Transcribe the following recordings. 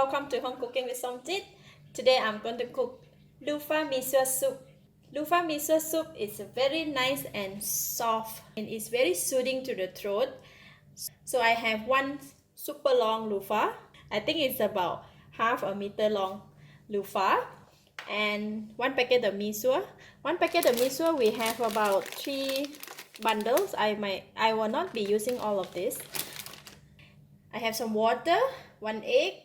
Welcome to Home Cooking with Somjit. Today I'm going to cook Luffa Mee Suah Soup. Luffa Mee Suah Soup is very nice and soft and it's very soothing to the throat. So I have one super long luffa. I think it's about half a meter long luffa, and one packet of mee suah. One packet of mee suah we have about 3 bundles. I will not be using all of this. I have some water, 1 egg,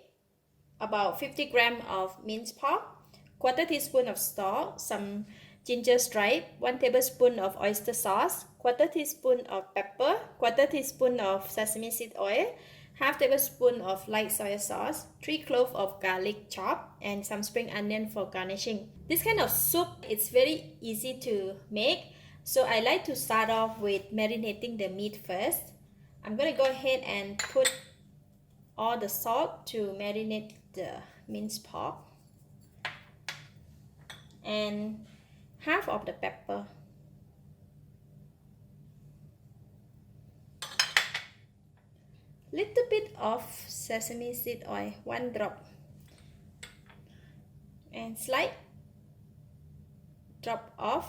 about 50 grams of minced pork, quarter teaspoon of salt, some ginger stripe, 1 tablespoon of oyster sauce, quarter teaspoon of pepper, quarter teaspoon of sesame seed oil, half tablespoon of light soy sauce, 3 cloves of garlic chopped, and some spring onion for garnishing. This kind of soup is very easy to make, so I like to start off with marinating the meat first. I'm going to go ahead and put all the salt to marinate the minced pork and half of the pepper. Little bit of sesame seed oil, 1 drop, and slight drop of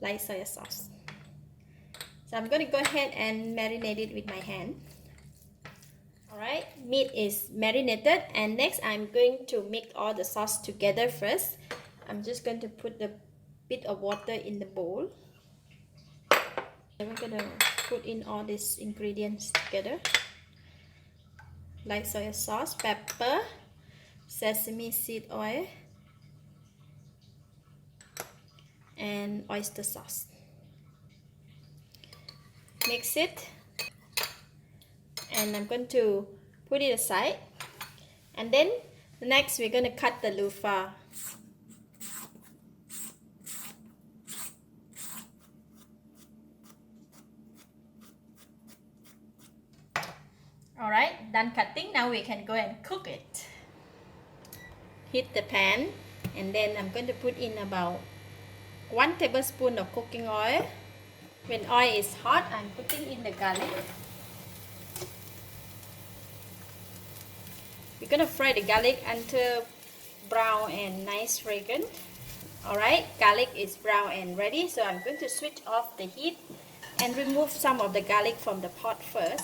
light soy sauce. So I'm going to go ahead and marinate it with my hand. Alright, meat is marinated, and next I'm going to mix all the sauce together first. I'm just going to put a bit of water in the bowl. And we're going to put in all these ingredients together. Light soy sauce, pepper, sesame seed oil, and oyster sauce. Mix it. And I'm going to put it aside, and then next we're going to cut the luffa. Alright, done cutting. Now we can go and cook it. Heat the pan, and then I'm going to put in about 1 tablespoon of cooking oil. When oil is hot, I'm putting in the garlic. We're going to fry the garlic until brown and nice fragrant. Alright, garlic is brown and ready, so I'm going to switch off the heat and remove some of the garlic from the pot first.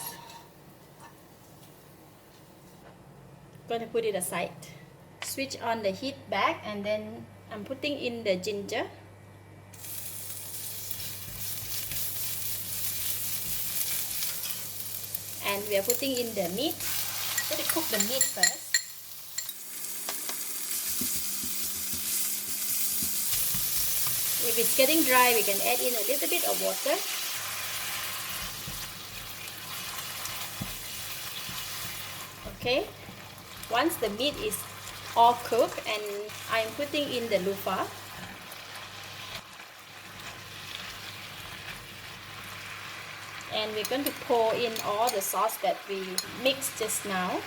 Going to put it aside. Switch on the heat back, and then I'm putting in the ginger. And we are putting in the meat. I'm going to cook the meat first. If it's getting dry, we can add in a little bit of water. Okay, once the meat is all cooked, and I'm putting in the luffa. And we're going to pour in all the sauce that we mixed just now.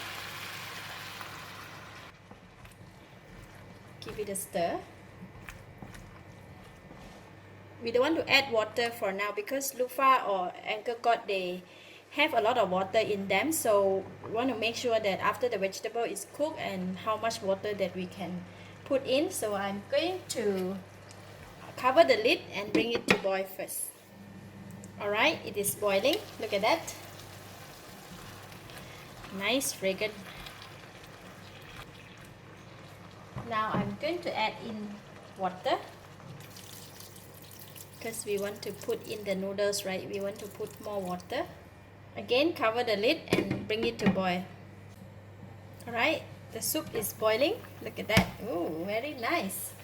Give it a stir. We don't want to add water for now because luffa or angkor, they have a lot of water in them, so we want to make sure that after the vegetable is cooked and how much water that we can put in. So I'm going to cover the lid and bring it to boil first. Alright, it is boiling. Look at that. Nice fragrant. Now I'm going to add in water, because we want to put in the noodles, right? We want to put more water. Again, cover the lid and bring it to boil. Alright, the soup is boiling. Look at that. Oh, very nice.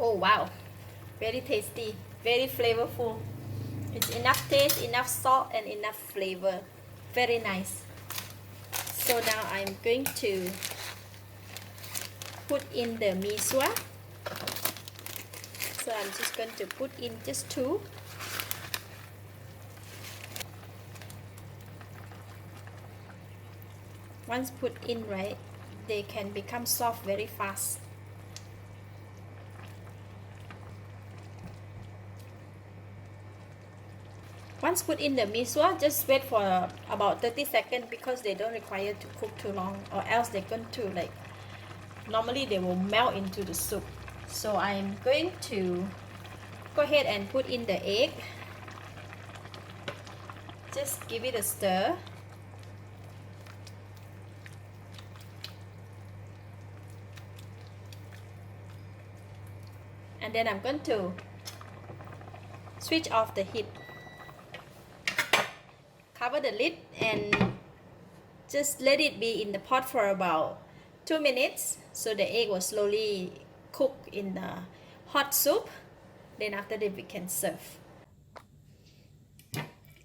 Oh wow, very tasty, very flavorful. It's enough taste, enough salt, and enough flavor. Very nice. So now I'm going to put in the mee suah. So I'm just going to put in just 2. Once put in, right, they can become soft very fast. Once put in the mee sua, just wait for about 30 seconds because they don't require to cook too long, or else they're going to like, normally they will melt into the soup. So I'm going to go ahead and put in the egg. Just give it a stir. And then I'm going to switch off the heat. Cover the lid and just let it be in the pot for about 2 minutes so the egg will slowly cook in the hot soup. Then after that we can serve.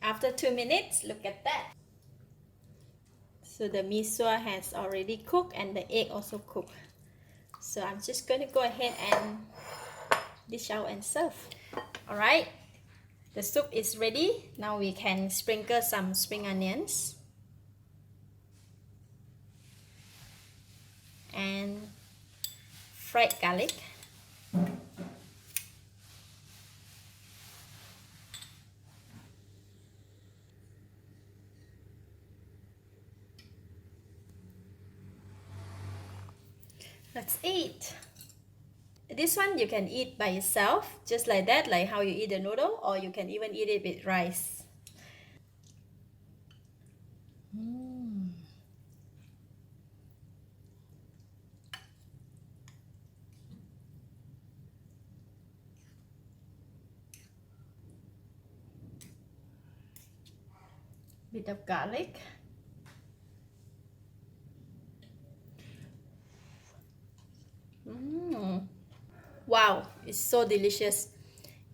After 2 minutes, look at that. So the mee sua has already cooked and the egg also cooked. So I'm just going to go ahead and dish out and serve. Alright, the soup is ready. Now we can sprinkle some spring onions and fried garlic. Let's eat. This one you can eat by itself, just like that, like how you eat the noodle, or you can even eat it with rice. Bit of garlic. Wow, it's so delicious.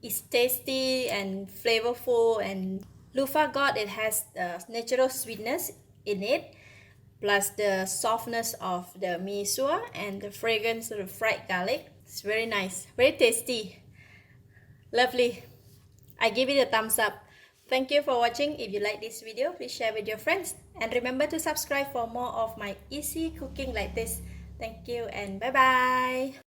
It's tasty and flavorful, and Luffa God, it has the natural sweetness in it, plus the softness of the mee sua and the fragrance of the fried garlic. It's very nice, very tasty, lovely. I give it a thumbs up. Thank you for watching. If you like this video, please share with your friends, and remember to subscribe for more of my easy cooking like this. Thank you and bye bye.